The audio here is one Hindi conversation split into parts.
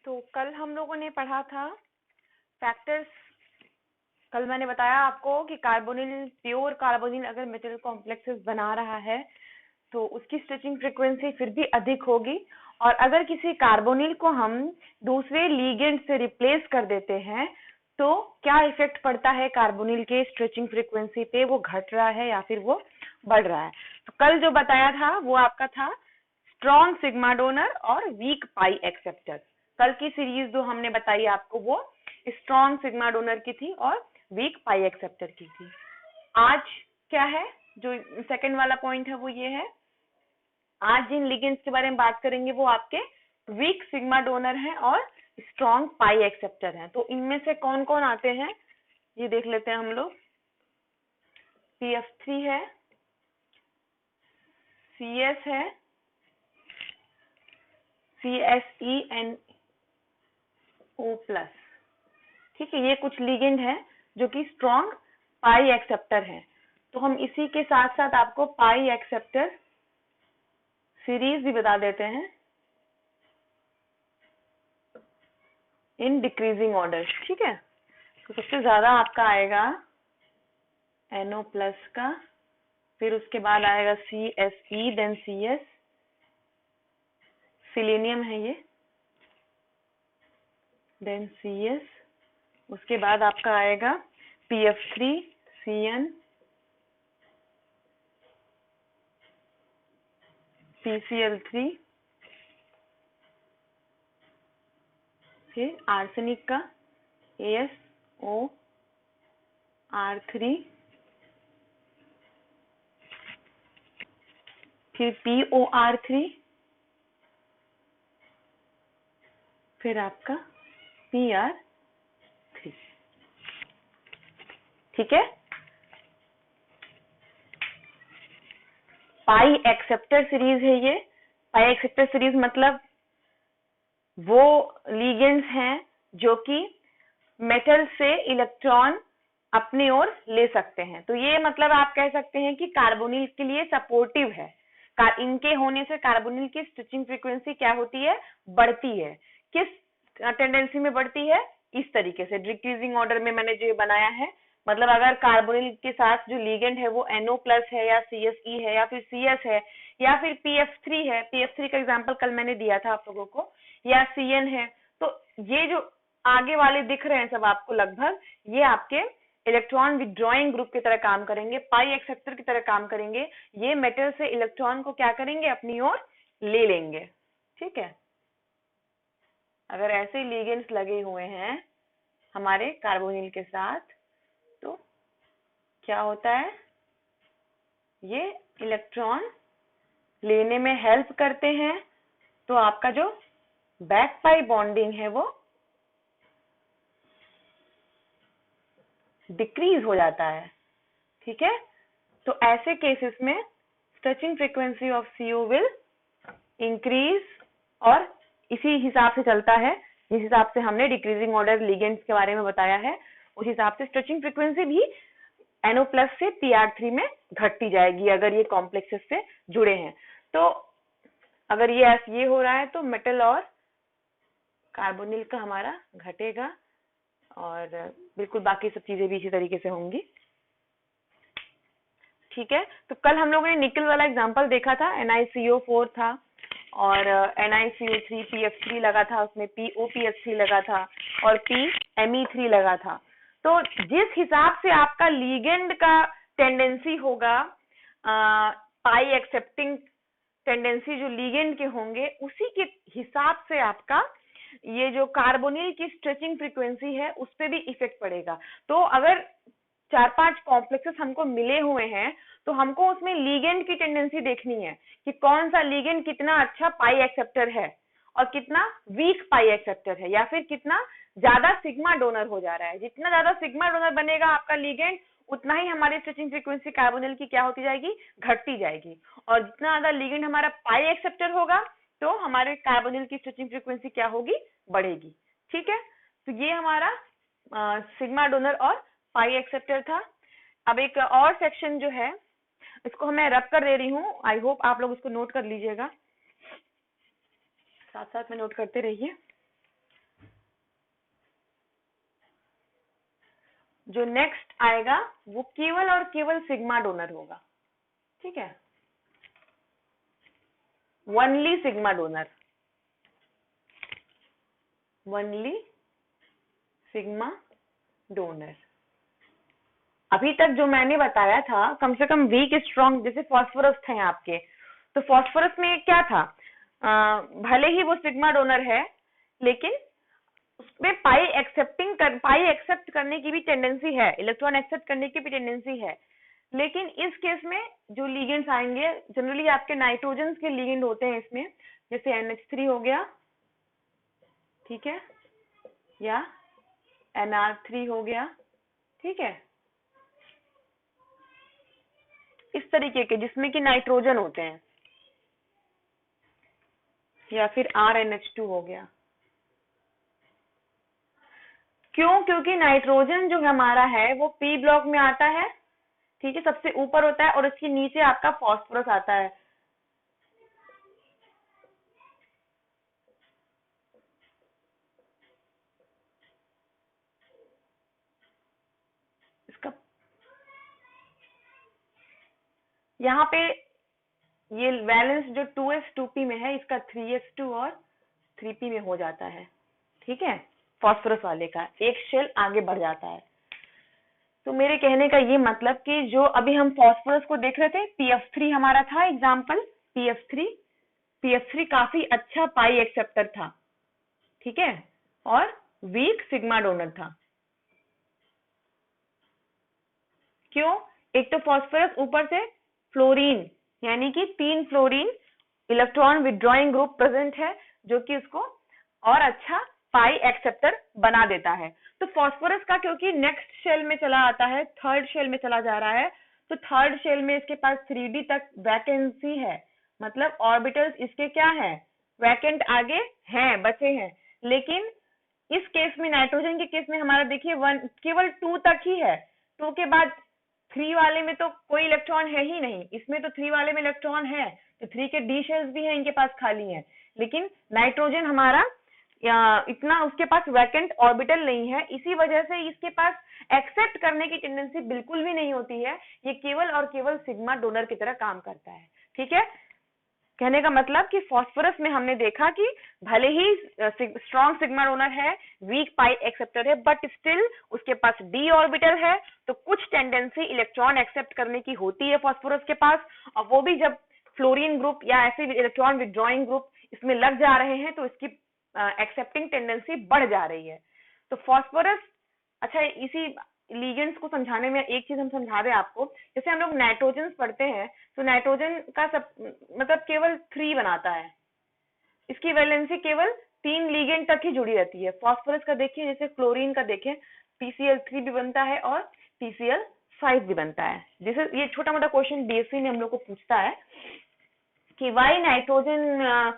तो कल हम लोगों ने पढ़ा था फैक्टर्स। कल मैंने बताया आपको कि कार्बोनिल, प्योर कार्बोनिल अगर मेटल कॉम्प्लेक्सेस बना रहा है तो उसकी स्ट्रेचिंग फ्रीक्वेंसी फिर भी अधिक होगी, और अगर किसी कार्बोनिल को हम दूसरे लीगेंड से रिप्लेस कर देते हैं तो क्या इफेक्ट पड़ता है कार्बोनिल के स्ट्रेचिंग फ्रीक्वेंसी पे, वो घट रहा है या फिर वो बढ़ रहा है। तो कल जो बताया था वो आपका था स्ट्रॉन्ग सिग्मा डोनर और वीक पाई एक्सेप्टर। कल की सीरीज जो हमने बताई आपको वो स्ट्रॉन्ग सिग्मा डोनर की थी और वीक पाई एक्सेप्टर की थी। आज क्या है, जो सेकंड वाला पॉइंट है वो ये है, आज जिन लिगेंड्स के बारे में बात करेंगे वो आपके वीक सिग्मा डोनर हैं और स्ट्रॉन्ग पाई एक्सेप्टर हैं। तो इनमें से कौन कौन आते हैं ये देख लेते हैं हम लोग। PF3 है, CS है, CSENO+। ठीक है, ये कुछ लिगेंड है जो कि स्ट्रॉन्ग पाई एक्सेप्टर है। तो हम इसी के साथ साथ आपको पाई एक्सेप्टर सीरीज भी बता देते हैं इन डिक्रीजिंग ऑर्डर। ठीक है, तो सबसे ज्यादा आपका आएगा NO+ का, फिर उसके बाद आएगा CSE, देन CS, सिलेनियम है ये, देन CS, उसके बाद आपका आएगा PF3, CN, PCl3, फिर आर्सेनिक का ASOR3, फिर POR3, फिर आपका PR3। ठीक है, पाई एक्सेप्टर सीरीज है ये। पाई एक्सेप्टर सीरीज मतलब वो लिगेंड्स हैं जो कि मेटल से इलेक्ट्रॉन अपनी ओर ले सकते हैं। तो ये मतलब आप कह सकते हैं कि कार्बोनिल के लिए सपोर्टिव है। इनके होने से कार्बोनिल की स्टिचिंग फ्रीक्वेंसी क्या होती है, बढ़ती है। किस टेंडेंसी में बढ़ती है, इस तरीके से डिक्रीजिंग ऑर्डर में मैंने जो बनाया है। मतलब अगर कार्बोनिल के साथ जो लिगेंड है वो NO+ है या CSE है या फिर CS है या फिर PF3 है, PF3 का एग्जांपल कल मैंने दिया था आप लोगों को, या CN है, तो ये जो आगे वाले दिख रहे हैं सब आपको लगभग, ये आपके इलेक्ट्रॉन विड्रॉइंग ग्रुप की तरह काम करेंगे, पाई एक्सेप्टर की तरह काम करेंगे। ये मेटल से इलेक्ट्रॉन को क्या करेंगे, अपनी ओर ले लेंगे। ठीक है, अगर ऐसे लिगेंड्स लगे हुए हैं हमारे कार्बोनिल के साथ तो क्या होता है, ये इलेक्ट्रॉन लेने में हेल्प करते हैं। तो आपका जो बैक पाई बॉन्डिंग है वो डिक्रीज हो जाता है। ठीक है, तो ऐसे केसेस में stretching frequency of CO will increase, और इसी हिसाब से चलता है जिस हिसाब से हमने डिक्रीजिंग ऑर्डर लिगेंड्स के बारे में बताया है, उस हिसाब से स्ट्रेचिंग फ्रीक्वेंसी भी NO+ से PR3 में घटती जाएगी अगर ये कॉम्प्लेक्सेस से जुड़े हैं। तो अगर ये हो रहा है तो मेटल और कार्बोनिल का हमारा घटेगा, और बिल्कुल बाकी सब चीजें भी इसी तरीके से होंगी। ठीक है, तो कल हम लोगों ने निकल वाला एग्जांपल देखा था, NiCO4 था और NiCO3 PF3 लगा था, उसमें POPH3 लगा था और PMe3 लगा था। तो जिस हिसाब से आपका लिगेंड का टेंडेंसी होगा, पाई एक्सेप्टिंग टेंडेंसी जो लिगेंड के होंगे, उसी के हिसाब से आपका ये जो कार्बोनिल की स्ट्रेचिंग फ्रीक्वेंसी है उस पर भी इफेक्ट पड़ेगा। तो अगर 4-5 कॉम्प्लेक्सेस हमको मिले हुए हैं तो हमको उसमें लिगेंड की टेंडेंसी देखनी है कि कौन सा लिगेंड कितना अच्छा पाई एक्सेप्टर है और कितना वीक पाई एक्सेप्टर है, या फिर कितना ज्यादा सिग्मा डोनर हो जा रहा है। जितना ज्यादा सिग्मा डोनर बनेगा आपका लिगेंड, उतना ही हमारी स्ट्रेचिंग फ्रीक्वेंसी कार्बोनिल की क्या होती जाएगी, घटती जाएगी। और जितना ज्यादा लिगेंड हमारा पाई एक्सेप्टर होगा तो हमारे कार्बोनिल की स्ट्रेचिंग फ्रीक्वेंसी क्या होगी, बढ़ेगी। ठीक है, तो ये हमारा सिग्मा डोनर और पाई एक्सेप्टर था। अब एक और सेक्शन जो है, इसको मैं रब कर दे रही हूँ, आई होप आप लोग उसको नोट कर लीजिएगा, साथ साथ में नोट करते रहिए। जो नेक्स्ट आएगा वो केवल और केवल सिग्मा डोनर होगा, ठीक है, only sigma donor, only sigma donor. अभी तक जो मैंने बताया था, कम से कम वीक स्ट्रॉन्ग, जैसे फास्फोरस थे आपके, तो फास्फोरस में क्या था, भले ही वो सिग्मा डोनर है लेकिन उसमें पाई एक्सेप्ट करने की भी टेंडेंसी है, इलेक्ट्रॉन एक्सेप्ट करने की भी टेंडेंसी है। लेकिन इस केस में जो लिगेंड्स आएंगे जनरली आपके नाइट्रोजन के लिगेंड होते हैं इसमें, जैसे NH3 हो गया, ठीक है, या NR3 हो गया, ठीक है, इस तरीके के जिसमें कि नाइट्रोजन होते हैं, या फिर RNH2 हो गया। क्यों? क्योंकि नाइट्रोजन जो हमारा है वो पी ब्लॉक में आता है, ठीक है, सबसे ऊपर होता है, और इसके नीचे आपका फास्फोरस आता है। इसका यहाँ पे ये वैलेंस जो 2s 2p में है, इसका 3s2 और 3p में हो जाता है, ठीक है, फास्फोरस वाले का एक शेल आगे बढ़ जाता है। तो मेरे कहने का ये मतलब कि जो अभी हम फास्फोरस को देख रहे थे, pf3 हमारा था एग्जाम्पल, pf3 काफी अच्छा पाई एक्सेप्टर था, ठीक है, और वीक सिग्मा डोनर था। क्यों? एक तो फास्फोरस ऊपर से फ्लोरीन, यानी कि 3 fluorine electron withdrawing group present है, जो कि उसको और अच्छा पाई एक्सेप्टर बना देता है। तो फास्फोरस का क्योंकि नेक्स्ट शेल में चला आता है, थर्ड शेल में चला जा रहा है, तो थर्ड शेल में इसके पास 3d तक वैकेंसी है, मतलब ऑर्बिटल्स इसके क्या है, वैकेंट आगे हैं, बचे हैं। लेकिन इस केस में, नाइट्रोजन के केस में हमारा देखिए केवल 2 तक ही है, 2 के बाद 3 वाले में तो कोई इलेक्ट्रॉन है ही नहीं, इसमें तो 3 वाले में इलेक्ट्रॉन है, तो 3 के डी शेल्स भी हैं, इनके पास खाली हैं। लेकिन नाइट्रोजन हमारा इतना उसके पास वैकेंट ऑर्बिटल नहीं है, इसी वजह से इसके पास एक्सेप्ट करने की टेंडेंसी बिल्कुल भी नहीं होती है, ये केवल और केवल सिग्मा डोनर की तरह काम करता है, ठीक है। कहने का मतलब कि फास्फोरस में हमने देखा कि भले ही स्ट्रॉन्ग सिग्मा डोनर है, वीक पाई एक्सेप्टर है, बट स्टिल उसके पास डी ऑर्बिटल है, तो कुछ टेंडेंसी इलेक्ट्रॉन एक्सेप्ट करने की होती है फास्फोरस के पास, और वो भी जब फ्लोरीन ग्रुप या ऐसे इलेक्ट्रॉन विड्रॉइंग ग्रुप इसमें लग जा रहे हैं तो इसकी एक्सेप्टिंग टेंडेंसी बढ़ जा रही है। तो फास्फोरस, अच्छा इसी लिगेंड्स को समझाने में एक चीज हम समझा दें आपको, जैसे हम लोग नाइट्रोजन पढ़ते हैं, तो नाइट्रोजन का सब मतलब केवल 3 बनाता है, इसकी वैलेंसी केवल 3 लिगेंड तक ही जुड़ी रहती है। फास्फोरस का देखिए, जैसे क्लोरीन का देखें, PCl3 भी बनता है और PCl5 भी बनता है। जैसे ये छोटा मोटा क्वेश्चन BSc में हम लोग को पूछता है कि why nitrogen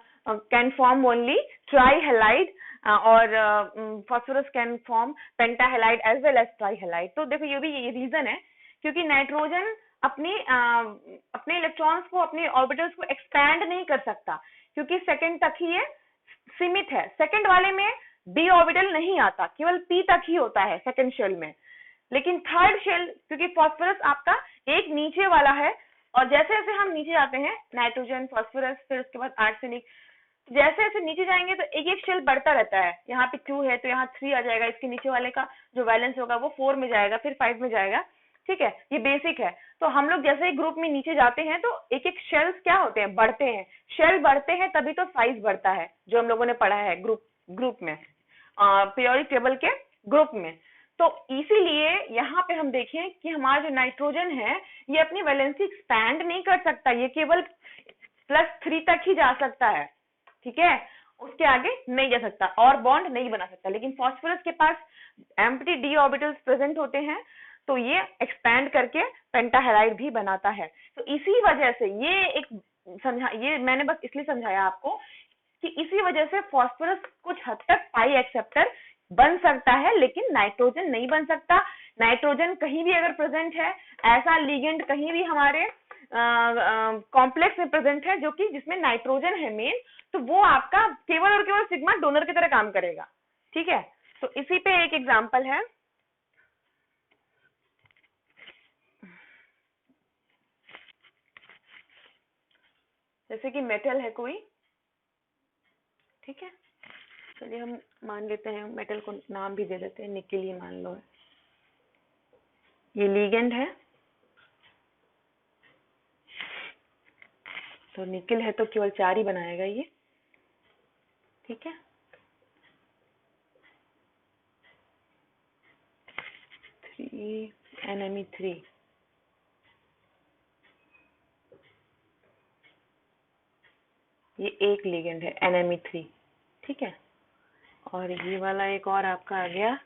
can form only trihalide और phosphorus can form pentahalide as well as trihalide. तो देखो ये भी ये रीजन है, क्योंकि नाइट्रोजन अपने इलेक्ट्रॉन्स को, अपने ऑर्बिटल्स को एक्सपैंड नहीं कर सकता, क्योंकि सेकंड तक ही ये सीमित है। सेकंड वाले में डी ऑर्बिटल नहीं आता, केवल p तक ही होता है सेकंड शेल में। लेकिन थर्ड शेल, क्योंकि फास्फोरस आपका एक नीचे वाला है, और जैसे जैसे हम नीचे जाते हैं, नाइट्रोजन, फास्फोरस, फिर उसके बाद आर्सेनिक, जैसे जैसे नीचे जाएंगे तो एक एक शेल बढ़ता रहता है। यहाँ पे 2 है तो यहाँ 3 आ जाएगा, इसके नीचे वाले का जो वैलेंस होगा वो 4 में जाएगा, फिर 5 में जाएगा, ठीक है, ये बेसिक है। तो हम लोग जैसे ही ग्रुप में नीचे जाते हैं तो एक एक शेल्स क्या होते हैं, बढ़ते हैं। शेल बढ़ते हैं तभी तो साइज बढ़ता है, जो हम लोगों ने पढ़ा है ग्रुप में, पीरियोडिक टेबल के ग्रुप में। तो इसीलिए यहाँ पे हम देखें कि हमारा जो नाइट्रोजन है ये अपनी वैलेंसी एक्सपैंड नहीं कर सकता, ये केवल +3 तक ही जा सकता है, ठीक है, उसके आगे नहीं जा सकता और बॉन्ड नहीं बना सकता। लेकिन फास्फोरस के पास एम्प्टी डी ऑर्बिटल्स प्रेजेंट होते हैं, तो ये एक्सपैंड करके पेंटाहेलाइड भी बनाता है। तो इसी वजह से ये मैंने बस इसलिए समझाया आपको कि इसी वजह से फास्फोरस कुछ हद तक पाई एक्सेप्टर बन सकता है, लेकिन नाइट्रोजन नहीं बन सकता। नाइट्रोजन कहीं भी अगर प्रेजेंट है, ऐसा लिगेंड कहीं भी हमारे कॉम्प्लेक्स में प्रेजेंट है जो कि जिसमें नाइट्रोजन है मेन, तो वो आपका केवल और केवल सिग्मा डोनर की तरह काम करेगा, ठीक है। तो इसी पे एक एग्जांपल है, जैसे कि मेटल है कोई, ठीक है, चलिए हम मान लेते हैं, मेटल को नाम भी दे देते हैं, निकिल ही मान लो, ये लिगेंड है, तो निकिल है तो केवल 4 ही बनाएगा ये, ठीक है। 3 NMe3, ये एक लिगेंड है NMe3, ठीक है। और ये वाला एक और आपका आ गया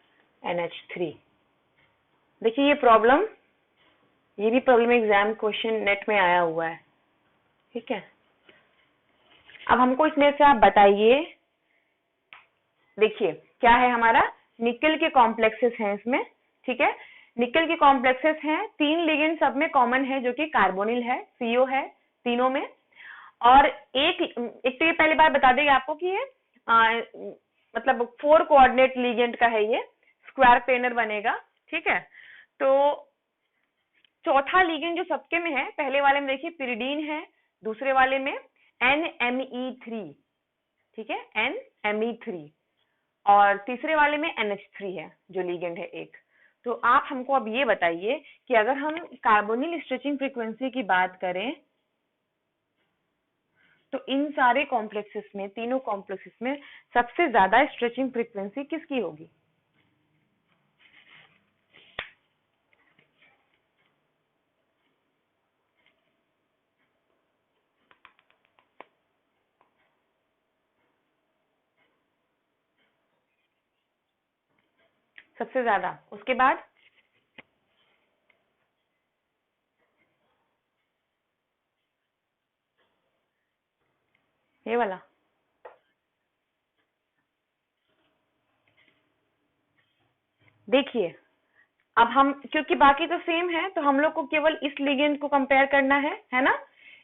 NH3। देखिए ये प्रॉब्लम, ये भी प्रॉब्लम एग्जाम क्वेश्चन नेट में आया हुआ है, ठीक है। अब हमको इसमें से आप बताइए, देखिए क्या है हमारा, निकल के कॉम्प्लेक्सेस हैं इसमें, ठीक है। निकल के कॉम्प्लेक्सेस हैं, 3 लिगेंड सब में कॉमन है जो कि कार्बोनिल है, CO है तीनों में, और एक तो ये पहली बार बता देगा आपको कि ये मतलब 4 कोऑर्डिनेट लिगेंड का है, ये स्क्वायर प्लेनर बनेगा, ठीक है। तो चौथा लिगेंड जो सबके में है, पहले वाले में देखिए पिरिडीन है, दूसरे वाले में NMe3, ठीक है, NMe3, और तीसरे वाले में NH3 है जो लिगेंड है एक। तो आप हमको अब ये बताइए कि अगर हम कार्बोनिल स्ट्रेचिंग फ्रीक्वेंसी की बात करें तो इन सारे कॉम्प्लेक्सेस में, तीनों कॉम्प्लेक्सेस में सबसे ज्यादा स्ट्रेचिंग फ्रीक्वेंसी किसकी होगी? सबसे ज्यादा, उसके बाद ये वाला, देखिए अब हम, क्योंकि बाकी तो सेम है तो हम लोग को केवल इस लिगेंड को कंपेयर करना है ना।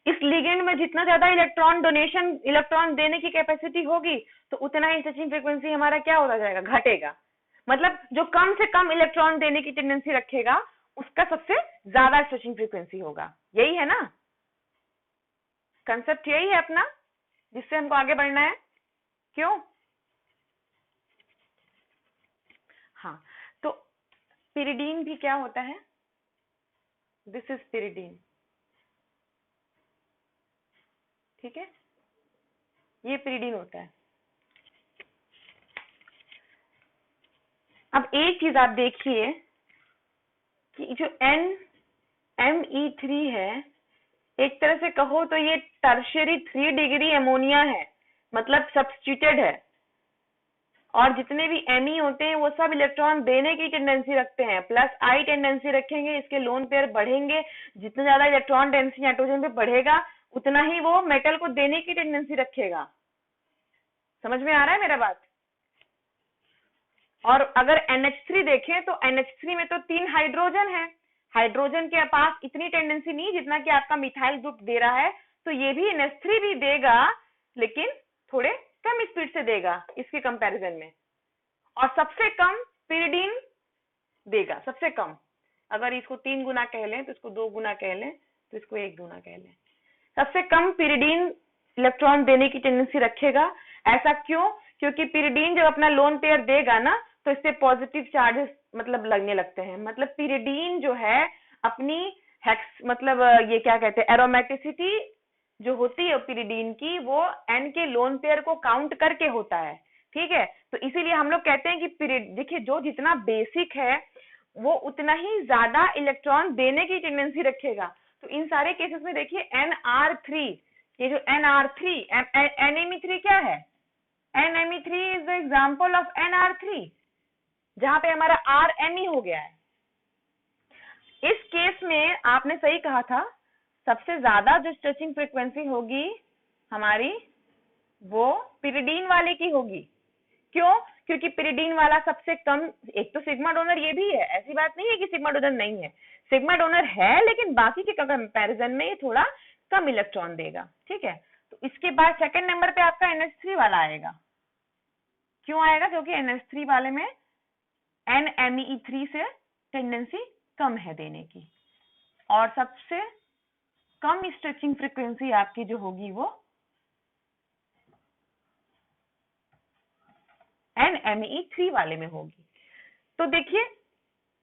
इस लिगेंड में जितना ज्यादा इलेक्ट्रॉन डोनेशन, इलेक्ट्रॉन देने की कैपेसिटी होगी तो उतना ही स्ट्रेचिंग फ्रीक्वेंसी हमारा क्या होता जाएगा, घटेगा। मतलब जो कम से कम इलेक्ट्रॉन देने की टेंडेंसी रखेगा उसका सबसे ज्यादा स्ट्रेचिंग फ्रीक्वेंसी होगा, यही है ना कंसेप्ट, यही है अपना जिससे हमको आगे बढ़ना है, क्यों? हाँ, तो पिरिडीन भी क्या होता है, दिस इज पिरिडीन, ठीक है, ये पिरिडीन होता है। अब एक चीज आप देखिए कि जो NMe3 है, एक तरह से कहो तो ये टर्शियरी 3 डिग्री अमोनिया है, मतलब सब्स्टिट्यूटेड है, और जितने भी Me होते हैं वो सब इलेक्ट्रॉन देने की टेंडेंसी रखते हैं, प्लस I टेंडेंसी रखेंगे, इसके लोन पेयर बढ़ेंगे, जितना ज्यादा इलेक्ट्रॉन डेंसिटी नाइट्रोजन पे बढ़ेगा उतना ही वो मेटल को देने की टेंडेंसी रखेगा। समझ में आ रहा है मेरा बात? और अगर NH3 देखें तो NH3 में तो 3 हाइड्रोजन है, हाइड्रोजन के पास इतनी टेंडेंसी नहीं जितना कि आपका मिथाइल ग्रुप दे रहा है, तो ये भी NH3 भी देगा लेकिन थोड़े कम स्पीड से देगा इसके कंपैरिजन में, और सबसे कम पिरिडीन देगा, सबसे कम। अगर इसको 3 गुना कह लें तो इसको 2 गुना कह लें तो इसको 1 गुना कह लें, सबसे कम पिरिडीन इलेक्ट्रॉन देने की टेंडेंसी रखेगा। ऐसा क्यों? क्योंकि पिरिडीन जब अपना लोन पेयर देगा ना तो इससे पॉजिटिव चार्जेस मतलब लगने लगते हैं, मतलब पिरिडीन जो है अपनी हेक्स मतलब ये क्या कहते हैं, एरोमेटिसिटी जो होती है पिरिडीन की वो एन के लोन पेयर को काउंट करके होता है, ठीक है। तो इसीलिए हम लोग कहते हैं कि देखिए जो जितना बेसिक है वो उतना ही ज्यादा इलेक्ट्रॉन देने की टेंडेंसी रखेगा। तो इन सारे केसेस में देखिए NR3, ये जो NR3, NMe3 क्या है, NMe3 is the example of NR3, जहां पे हमारा RMe हो गया है। इस केस में आपने सही कहा था, सबसे ज्यादा जो स्ट्रेचिंग फ्रीक्वेंसी होगी हमारी वो पिरिडीन वाले की होगी। क्यों? क्योंकि पिरिडीन वाला सबसे कम, एक तो सिग्मा डोनर ये भी है, ऐसी बात नहीं है कि सिग्मा डोनर नहीं है, सिग्मा डोनर है लेकिन बाकी के कंपैरिजन में ये थोड़ा कम इलेक्ट्रॉन देगा, ठीक है। तो इसके बाद सेकंड नंबर पे आपका NH3 वाला आएगा। क्यों आएगा? क्योंकि NH3 वाले में NMe3 से टेंडेंसी कम है देने की। और सबसे कम स्ट्रेचिंग फ्रीक्वेंसी आपकी जो होगी वो NMe3 वाले में होगी। तो देखिए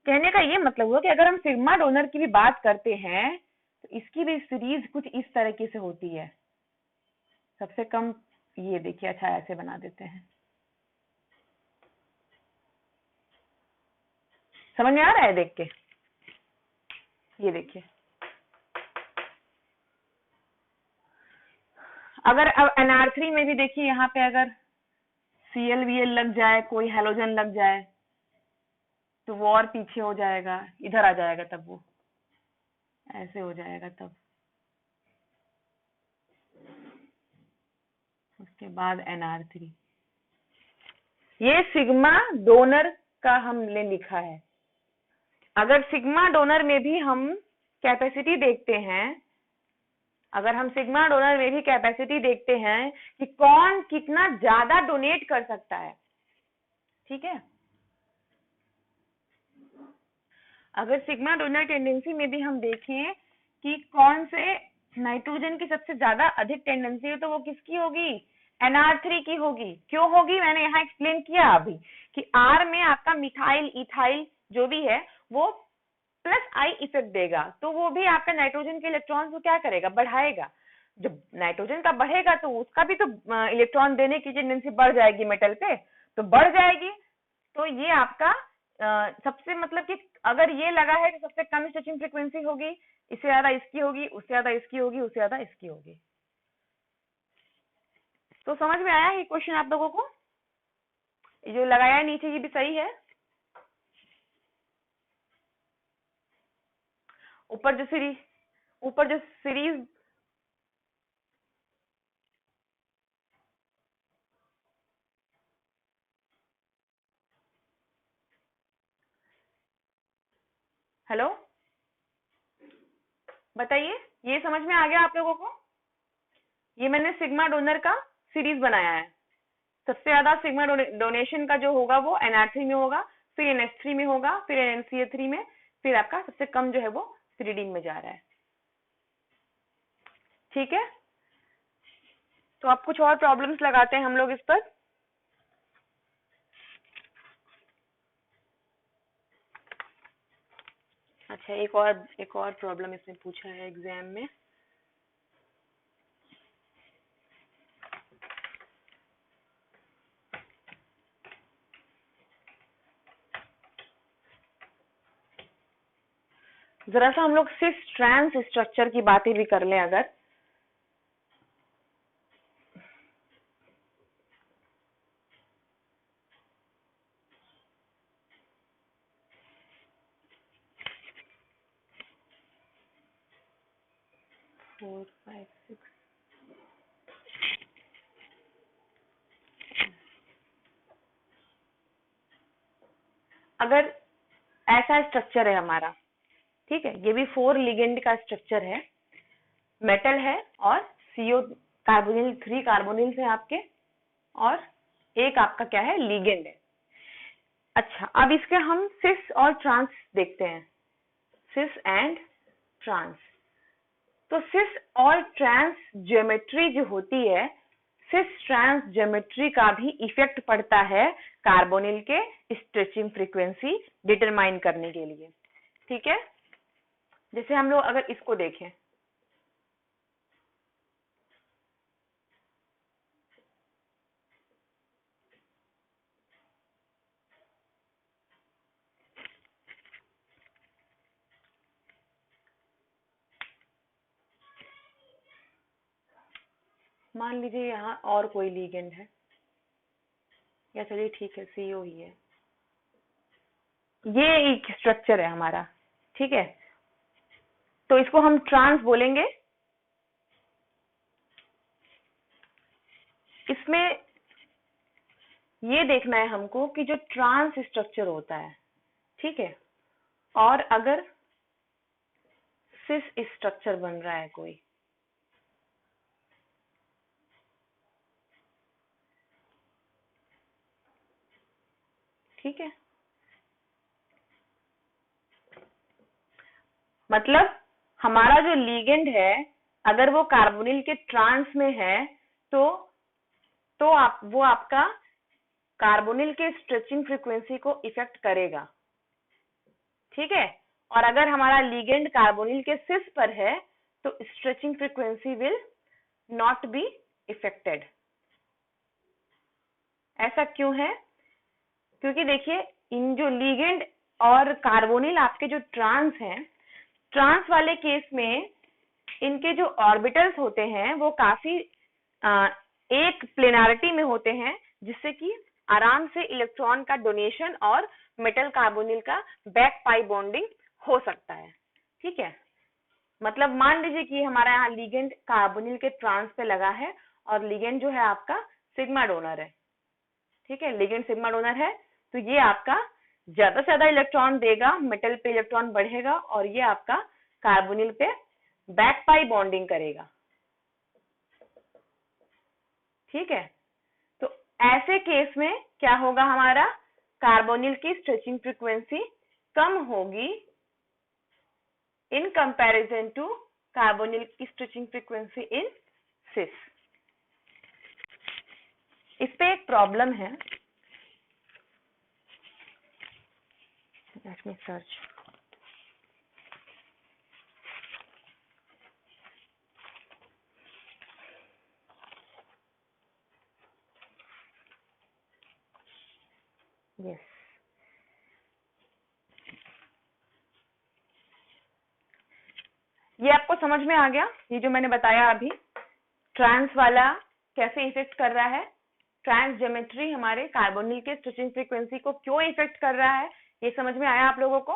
कहने का ये मतलब हुआ कि अगर हम सिग्मा डोनर की भी बात करते हैं तो इसकी भी सीरीज कुछ इस तरीके से होती है। सबसे कम ये देखिए, अच्छा ऐसे बना देते हैं, समझ में आ रहा है देख के? ये देखिए, अगर अब NR3 में भी देखिए यहाँ पे अगर ClVl लग जाए, कोई हेलोजन लग जाए तो वो और पीछे हो जाएगा, इधर आ जाएगा, तब वो ऐसे हो जाएगा। तब उसके बाद NR3, ये सिग्मा डोनर का हमने लिखा है। अगर सिग्मा डोनर में भी हम कैपेसिटी देखते हैं, अगर हम सिग्मा डोनर में भी कैपेसिटी देखते हैं कि कौन कितना ज्यादा डोनेट कर सकता है, ठीक है, अगर सिग्मा डोनर टेंडेंसी में भी हम देखें कि कौन से नाइट्रोजन की सबसे ज्यादा अधिक टेंडेंसी है, तो वो किसकी होगी? NR3 की होगी। क्यों होगी? मैंने यहाँ एक्सप्लेन किया अभी कि R में आपका मिथाइल इथाइल जो भी है वो प्लस आई इफेक्ट देगा, तो वो भी आपका नाइट्रोजन के इलेक्ट्रॉन को क्या करेगा? बढ़ाएगा। जब नाइट्रोजन का बढ़ेगा तो उसका भी तो इलेक्ट्रॉन देने की टेंडेंसी बढ़ जाएगी मेटल पे, तो बढ़ जाएगी। तो ये आपका सबसे मतलब कि अगर ये लगा है कि सबसे कम स्ट्रेचिंग फ्रीक्वेंसी होगी, इससे ज्यादा इसकी होगी, उससे ज्यादा इसकी होगी, उससे ज्यादा इसकी होगी। तो समझ में आया ये क्वेश्चन आप लोगों को? जो लगाया है नीचे ये भी सही है। ऊपर जो सीरीज हेलो बताइए, ये समझ में आ गया आप लोगों को? ये मैंने सिग्मा डोनर का सीरीज बनाया है। सबसे ज्यादा सिग्मा डोनेशन का जो होगा वो NR3 में होगा, फिर NH3 में होगा, फिर NCA3 में, फिर आपका सबसे कम जो है वो पिरिडीन में जा रहा है। ठीक है, तो आप कुछ और प्रॉब्लम्स लगाते हैं हम लोग इस पर। अच्छा, एक और प्रॉब्लम इसमें पूछा है एग्जाम में। जरा सा हम लोग सिस ट्रांस स्ट्रक्चर की बातें भी कर लें अगर। फोर फाइव सिक्स, अगर ऐसा स्ट्रक्चर है हमारा, ठीक है, ये भी 4 लिगेंड का स्ट्रक्चर है, मेटल है और CO कार्बोनिल 3 कार्बोनिल है आपके, और एक आपका क्या है? लिगेंड है। अच्छा, अब इसके हम सिस और ट्रांस देखते हैं, सिस एंड ट्रांस। तो सिस और ट्रांस ज्योमेट्री जो होती है, सिस ट्रांस ज्योमेट्री का भी इफेक्ट पड़ता है कार्बोनिल के स्ट्रेचिंग फ्रीक्वेंसी डिटरमाइन करने के लिए। ठीक है, जैसे हम लोग अगर इसको देखें, मान लीजिए यहाँ और कोई लिगेंड है, या चलिए ठीक है CO ही है, ये एक स्ट्रक्चर है हमारा, ठीक है, तो इसको हम ट्रांस बोलेंगे। इसमें ये देखना है हमको कि जो ट्रांस स्ट्रक्चर होता है, ठीक है, और अगर सिस स्ट्रक्चर बन रहा है कोई, ठीक है, मतलब हमारा जो लीगेंड है अगर वो कार्बोनिल के ट्रांस में है तो वो आपका कार्बोनिल के स्ट्रेचिंग फ्रीक्वेंसी को इफेक्ट करेगा, ठीक है। और अगर हमारा लीगेंड कार्बोनिल के सिस पर है तो stretching frequency will not be affected. ऐसा क्यों है? क्योंकि देखिए इन जो लीगेंड और कार्बोनिल आपके जो ट्रांस हैं, ट्रांस वाले केस में इनके जो ऑर्बिटल्स होते हैं वो काफी एक प्लेनारिटी में होते हैं, जिससे कि आराम से इलेक्ट्रॉन का डोनेशन और मेटल कार्बोनिल का बैक पाई बॉन्डिंग हो सकता है, ठीक है। मतलब मान लीजिए कि हमारा यहाँ लीगेंड कार्बोनिल के ट्रांस पे लगा है और लीगेंड जो है आपका सिग्मा डोनर है, ठीक है। लीगेंड सिग्मा डोनर है तो ये आपका ज्यादा से ज्यादा इलेक्ट्रॉन देगा, मेटल पे इलेक्ट्रॉन बढ़ेगा और ये आपका कार्बोनिल पे बैक पाई बॉन्डिंग करेगा, ठीक है। तो ऐसे केस में क्या होगा, हमारा कार्बोनिल की स्ट्रेचिंग फ्रीक्वेंसी कम होगी इन कंपैरिजन टू कार्बोनिल की स्ट्रेचिंग फ्रीक्वेंसी इन सिस। इस पे एक प्रॉब्लम है, लेट मी सर्च। यस, ये आपको समझ में आ गया, ये जो मैंने बताया अभी ट्रांस वाला कैसे इफेक्ट कर रहा है, ट्रांस ज्योमेट्री हमारे कार्बोनिल के स्ट्रेचिंग फ्रीक्वेंसी को क्यों इफेक्ट कर रहा है, ये समझ में आया आप लोगों को?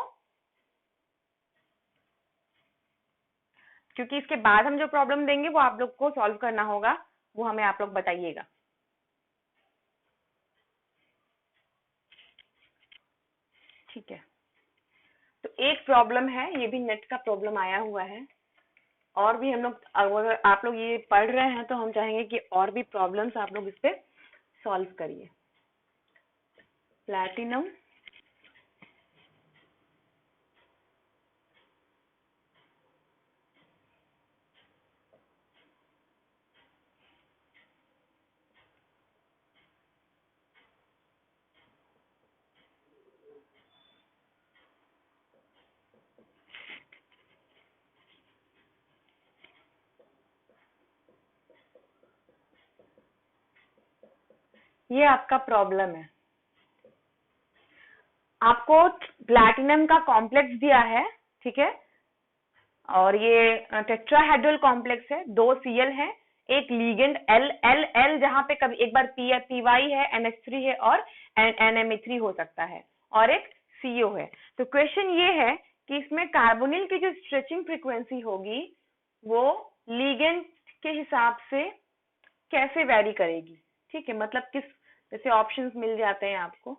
क्योंकि इसके बाद हम जो प्रॉब्लम देंगे वो आप लोग को सॉल्व करना होगा, वो हमें आप लोग बताइएगा। ठीक है, तो एक प्रॉब्लम है, ये भी नेट का प्रॉब्लम आया हुआ है, और भी हम लोग अगर आप लोग ये पढ़ रहे हैं तो हम चाहेंगे कि और भी प्रॉब्लम्स आप लोग इस पे सॉल्व करिए। प्लैटिनम ये आपका प्रॉब्लम है, आपको प्लैटिनम का कॉम्प्लेक्स दिया है, ठीक है, और ये टेट्राहेड्रल कॉम्प्लेक्स है, 2 Cl है, एक लीगेंड L जहां पे कभी एक बार Py है, NH3 है और NMe3 हो सकता है, और एक CO है। तो क्वेश्चन ये है कि इसमें कार्बोनिल की जो स्ट्रेचिंग फ्रीक्वेंसी होगी वो लीगेंड के हिसाब से कैसे वैरी करेगी, ठीक है। मतलब किस, जैसे ऑप्शंस मिल जाते हैं आपको,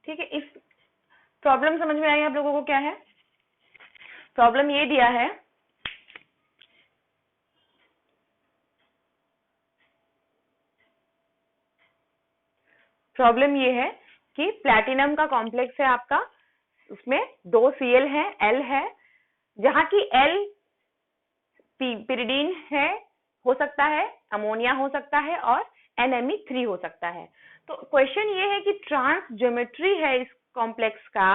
ठीक है। इस प्रॉब्लम समझ में आई आप लोगों को? क्या है प्रॉब्लम? ये दिया है प्रॉब्लम ये है कि प्लैटिनम का कॉम्प्लेक्स है आपका, उसमें 2 Cl है, L है, जहां की L पिरिडीन है, हो सकता है अमोनिया हो सकता है, और NMe3 हो सकता है। तो क्वेश्चन ये है कि ट्रांस ज्योमेट्री है इस कॉम्प्लेक्स का,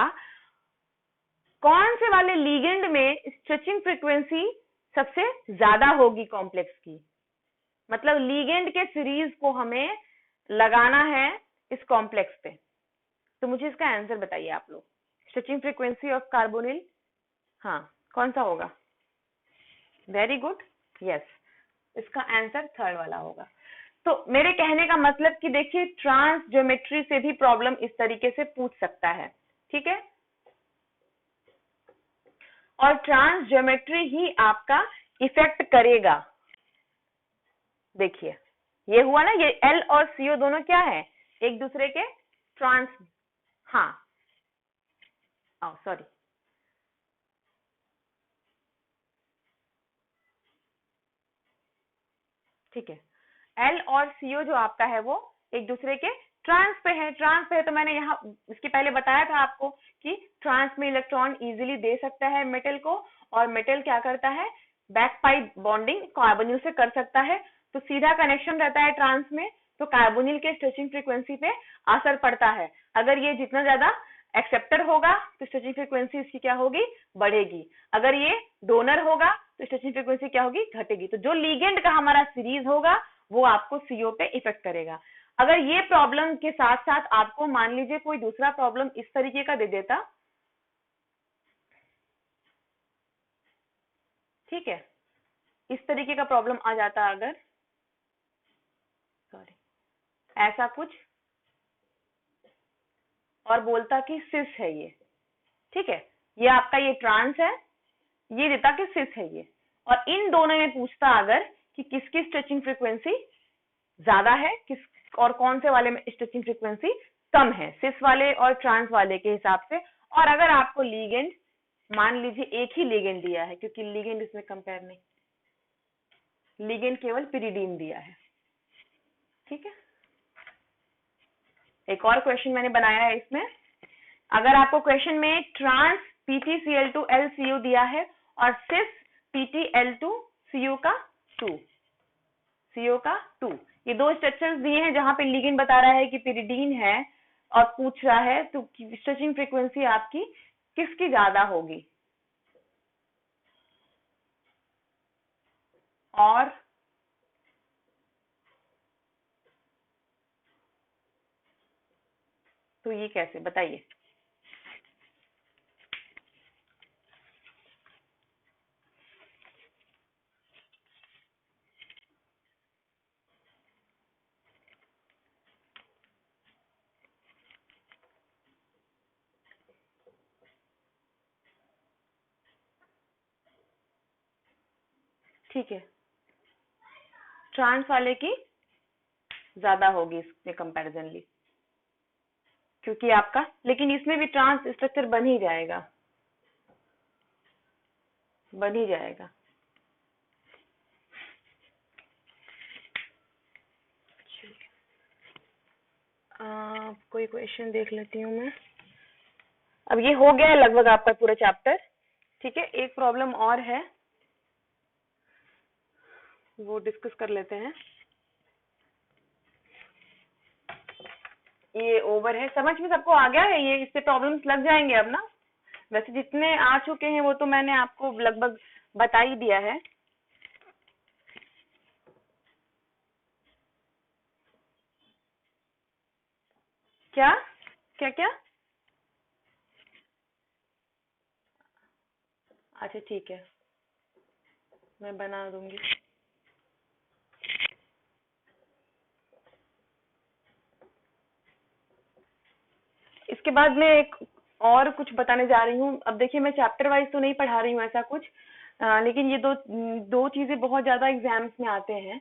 कौन से वाले लीगेंड में स्ट्रेचिंग फ्रीक्वेंसी सबसे ज्यादा होगी कॉम्प्लेक्स की। मतलब लीगेंड के सीरीज को हमें लगाना है इस कॉम्प्लेक्स पे, तो मुझे इसका आंसर बताइए आप लोग। स्ट्रेचिंग फ्रीक्वेंसी ऑफ कार्बोनिल, हाँ कौन सा होगा? वेरी गुड, यस, इसका आंसर थर्ड वाला होगा। तो मेरे कहने का मतलब कि देखिए ट्रांस ज्योमेट्री से भी प्रॉब्लम इस तरीके से पूछ सकता है, ठीक है, और ट्रांस ज्योमेट्री ही आपका इफेक्ट करेगा। देखिए ये हुआ ना, ये L और CO दोनों क्या है, एक दूसरे के ट्रांस, हाँ सॉरी, ठीक है, L और CO जो आपका है वो एक दूसरे के ट्रांस पे है। ट्रांस पे है तो मैंने यहाँ इसके पहले बताया था आपको कि ट्रांस में इलेक्ट्रॉन इजीली दे सकता है मेटल को, और मेटल क्या करता है, बैक पाइप बॉन्डिंग कार्बोनिल से कर सकता है, तो सीधा कनेक्शन रहता है ट्रांस में, तो कार्बोनिल के स्ट्रेचिंग फ्रीक्वेंसी पे असर पड़ता है। अगर ये जितना ज्यादा एक्सेप्टर होगा तो स्ट्रेचिंग फ्रीक्वेंसी इसकी क्या होगी, बढ़ेगी। अगर ये डोनर होगा तो स्ट्रेचिंग फ्रीक्वेंसी क्या होगी, घटेगी। तो जो लीगेंड का हमारा सीरीज होगा वो आपको सीओ पे इफेक्ट करेगा। अगर ये प्रॉब्लम के साथ साथ आपको मान लीजिए कोई दूसरा प्रॉब्लम इस तरीके का दे देता, ठीक है, इस तरीके का प्रॉब्लम आ जाता, अगर सॉरी ऐसा कुछ, और बोलता कि सिस है ये, ठीक है, ये आपका ये ट्रांस है, ये देता कि सिस है ये, और इन दोनों में पूछता अगर कि किसकी स्ट्रेचिंग फ्रीक्वेंसी ज्यादा है, किस और कौन से वाले में स्ट्रेचिंग फ्रीक्वेंसी कम है, सिस वाले और ट्रांस वाले के हिसाब से। और अगर आपको लीगेंड मान लीजिए एक ही लीगेंड दिया है, क्योंकि लीगेंड इसमें कंपेयर नहीं, लीगेंड केवल पिरिडीन दिया है, ठीक है। एक और क्वेश्चन मैंने बनाया है इसमें, अगर आपको क्वेश्चन में ट्रांस PtCl2LCU दिया है और सिस PtL2Cu का 2, CO का 2, ये दो स्ट्रक्चर्स दिए हैं जहां पे लिगेंड बता रहा है कि पिरिडीन है, और पूछ रहा है तो स्ट्रेचिंग फ्रीक्वेंसी आपकी किसकी ज्यादा होगी, और तो ये कैसे बताइए। ठीक है, ट्रांस वाले की ज्यादा होगी इसमें कंपैरिजनली, क्योंकि आपका, लेकिन इसमें भी ट्रांस स्ट्रक्चर बन ही जाएगा, बन ही जाएगा। कोई क्वेश्चन देख लेती हूँ मैं। अब ये हो गया है लगभग आपका पूरा चैप्टर, ठीक है। एक प्रॉब्लम और है, वो डिस्कस कर लेते हैं। ये ओवर है, समझ में सबको आ गया है, ये इससे प्रॉब्लम्स लग जाएंगे अब ना। वैसे जितने आ चुके हैं वो तो मैंने आपको लगभग बता ही दिया है। क्या क्या क्या, अच्छा ठीक है, मैं बना दूंगी। इसके बाद मैं एक और कुछ बताने जा रही हूँ। अब देखिए मैं चैप्टर वाइज तो नहीं पढ़ा रही हूँ ऐसा कुछ, लेकिन ये दो दो चीजें बहुत ज्यादा एग्जाम्स में आते हैं,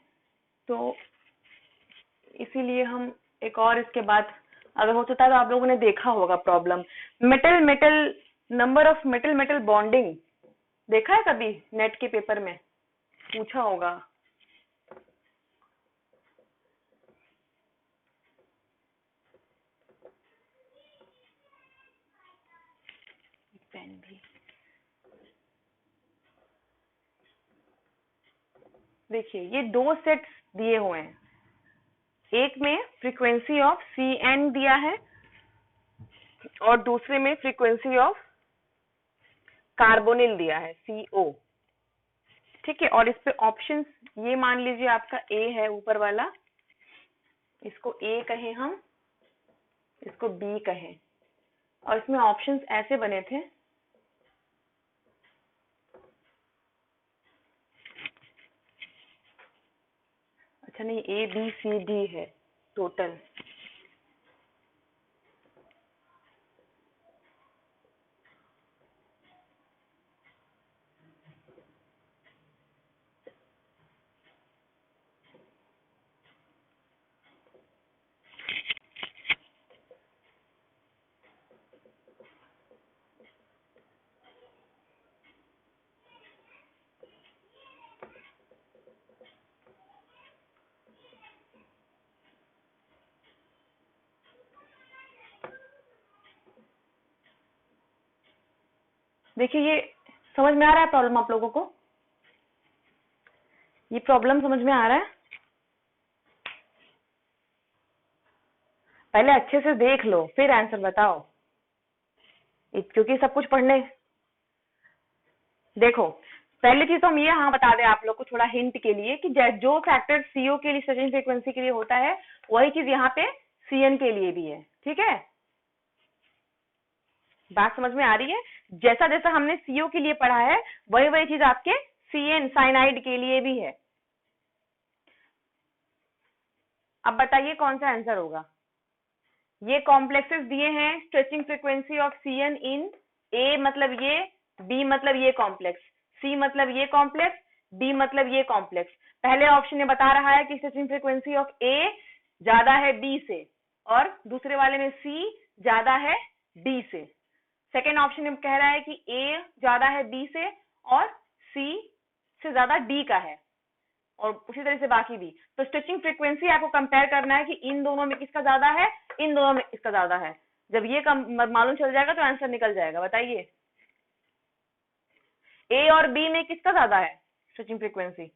तो इसीलिए हम एक और इसके बाद, अगर हो सकता है तो आप लोगों ने देखा होगा problem, metal metal, number of metal metal bonding देखा है कभी नेट के पेपर में, पूछा होगा। पेन भी देखिए, ये दो सेट्स दिए हुए हैं, एक में फ्रीक्वेंसी ऑफ CN दिया है और दूसरे में फ्रीक्वेंसी ऑफ कार्बोनिल दिया है CO, ठीक है। और इस पे ऑप्शंस, ये मान लीजिए आपका A है ऊपर वाला, इसको A कहें हम, इसको B कहें, और इसमें ऑप्शंस ऐसे बने थे, अच्छा नहीं, ABCD है टोटल, देखिए ये समझ में आ रहा है प्रॉब्लम आप लोगों को? ये प्रॉब्लम समझ में आ रहा है? पहले अच्छे से देख लो फिर आंसर बताओ, क्योंकि सब कुछ पढ़ने। देखो पहली चीज तो हम ये हाँ बता दें आप लोग को थोड़ा हिंट के लिए कि जो फैक्टर सीओ के लिए स्ट्रेचिंग फ्रीक्वेंसी के लिए होता है वही चीज यहाँ पे सीएन के लिए भी है। ठीक है, बात समझ में आ रही है? जैसा जैसा हमने सीओ के लिए पढ़ा है वही वही चीज आपके सीएन साइनाइड के लिए भी है। अब बताइए कौन सा आंसर होगा? ये कॉम्प्लेक्सेस दिए हैं, स्ट्रेचिंग फ्रीक्वेंसी ऑफ सीएन इन ए मतलब ये, बी मतलब ये कॉम्प्लेक्स, सी मतलब ये कॉम्प्लेक्स, डी मतलब ये कॉम्प्लेक्स। पहले ऑप्शन में बता रहा है कि स्ट्रेचिंग फ्रीक्वेंसी ऑफ ए ज्यादा है बी से और दूसरे वाले में सी ज्यादा है डी से। सेकेंड ऑप्शन में कह रहा है कि ए ज्यादा है बी से और सी से ज्यादा डी का है और उसी तरह से बाकी भी। तो स्ट्रेचिंग फ्रीक्वेंसी आपको कंपेयर करना है कि इन दोनों में किसका ज्यादा है, इन दोनों में किसका ज्यादा है। जब ये मालूम चल जाएगा तो आंसर निकल जाएगा। बताइए ए और बी में किसका ज्यादा है स्ट्रेचिंग फ्रीक्वेंसी?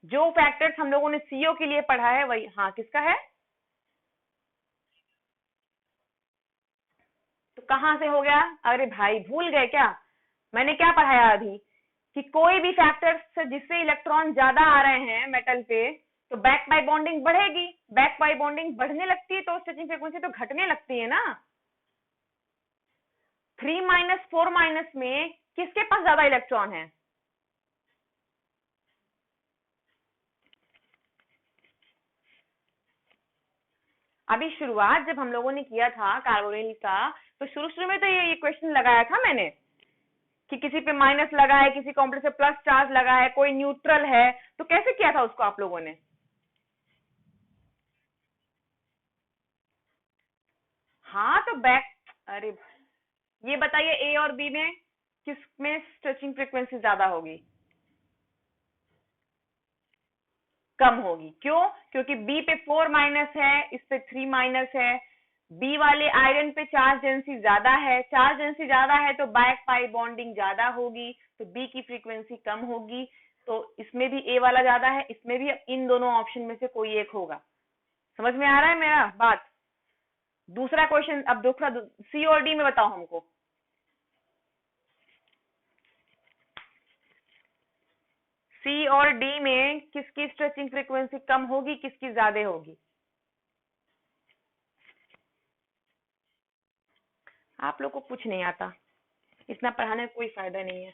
जो फैक्टर्स हम लोगों ने सीओ के लिए पढ़ा है वही, हाँ किसका है? तो कहां से हो गया? अरे भाई भूल गए क्या? मैंने क्या पढ़ाया अभी कि कोई भी फैक्टर से जिससे इलेक्ट्रॉन ज्यादा आ रहे हैं मेटल पे तो बैक बाय बॉन्डिंग बढ़ेगी, बैक बाय बॉन्डिंग बढ़ने लगती है तो स्ट्रेचिंग फ्रीक्वेंसी तो घटने लगती है ना। 3 - 4 में किसके पास ज्यादा इलेक्ट्रॉन है? अभी शुरुआत जब हम लोगों ने किया था कार्बोनिल का तो शुरू शुरू में तो ये क्वेश्चन लगाया था मैंने कि किसी पे माइनस लगा है, किसी कॉम्प्लेक्स पे प्लस चार्ज लगा है, कोई न्यूट्रल है, तो कैसे किया था उसको आप लोगों ने? हाँ तो बैक, अरे ये बताइए ए और बी में किस में स्ट्रेचिंग फ्रीक्वेंसी ज्यादा होगी? कम होगी। क्यों? क्योंकि बी पे 4 है, इस पे 3 है। बी वाले आयरन पे चार्ज डेंसिटी ज्यादा है, चार्ज डेंसिटी ज्यादा है तो बैक पाई बॉन्डिंग ज्यादा होगी तो बी की फ्रीक्वेंसी कम होगी। तो इसमें भी ए वाला ज्यादा है, इसमें भी इन दोनों ऑप्शन में से कोई एक होगा। समझ में आ रहा है मेरा बात? दूसरा क्वेश्चन, अब दूसरा सी और डी में बताओ हमको। सी और डी में किसकी स्ट्रेचिंग फ्रीक्वेंसी कम होगी, किसकी ज्यादा होगी? आप लोग को कुछ नहीं आता, इतना पढ़ाने का कोई फायदा नहीं है।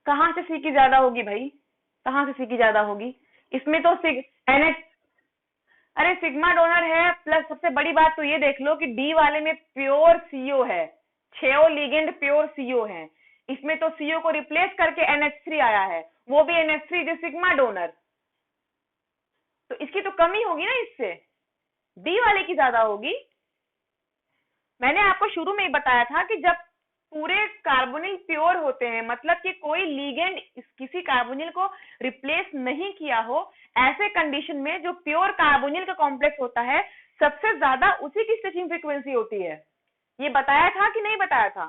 कहां से सी की ज्यादा होगी भाई? कहां से सी की ज्यादा होगी? इसमें तो एनएच, अरे सिग्मा डोनर है प्लस सबसे बड़ी बात तो ये देख लो कि डी वाले में प्योर सीओ है, 6 लिगेंड प्योर सीओ है। इसमें तो सीओ को रिप्लेस करके NH3 आया है, वो भी NH3 जो सिग्मा डोनर, तो इसकी तो कमी होगी ना, इससे डी वाले की ज्यादा होगी। मैंने आपको शुरू में ही बताया था कि जब पूरे कार्बोनिल प्योर होते हैं मतलब कि कोई लीगेंड किसी कार्बोनिल को रिप्लेस नहीं किया हो, ऐसे कंडीशन में जो प्योर कार्बोनिल का कॉम्प्लेक्स होता है सबसे ज्यादा उसी की स्ट्रेचिंग फ्रीक्वेंसी होती है। ये बताया था कि नहीं बताया था?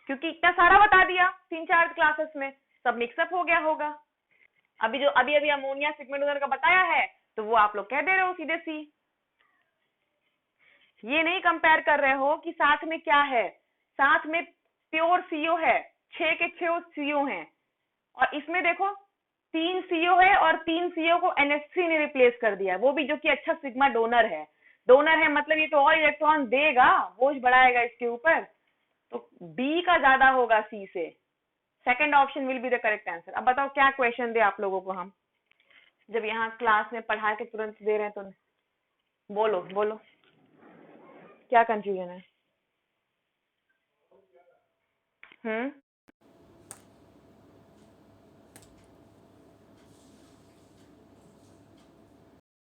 क्योंकि इतना सारा बता दिया 3-4 क्लासेस में, सब मिक्सअप हो गया होगा। अभी जो अभी अभी अमोनिया सिग्मा डोनर का बताया है तो वो आप लोग कह दे रहे हो सीधे सी। ये नहीं कंपेयर कर रहे हो कि साथ में क्या है, साथ में प्योर सीओ है, 6 के 6 सीओ हैं और इसमें देखो 3 सीओ है और 3 सीओ को NH3 ने रिप्लेस कर दिया, वो भी जो कि अच्छा सिग्मा डोनर है। डोनर है मतलब ये तो और इलेक्ट्रॉन देगा, बोझ बढ़ाएगा इसके ऊपर, तो बी का ज्यादा होगा सी से। Second option will be the correct answer. अब बताओ क्या क्वेश्चन दे आप लोगों को हम, जब यहाँ क्लास में पढ़ा के तुरंत दे रहे हैं तो? बोलो बोलो क्या कंफ्यूजन है?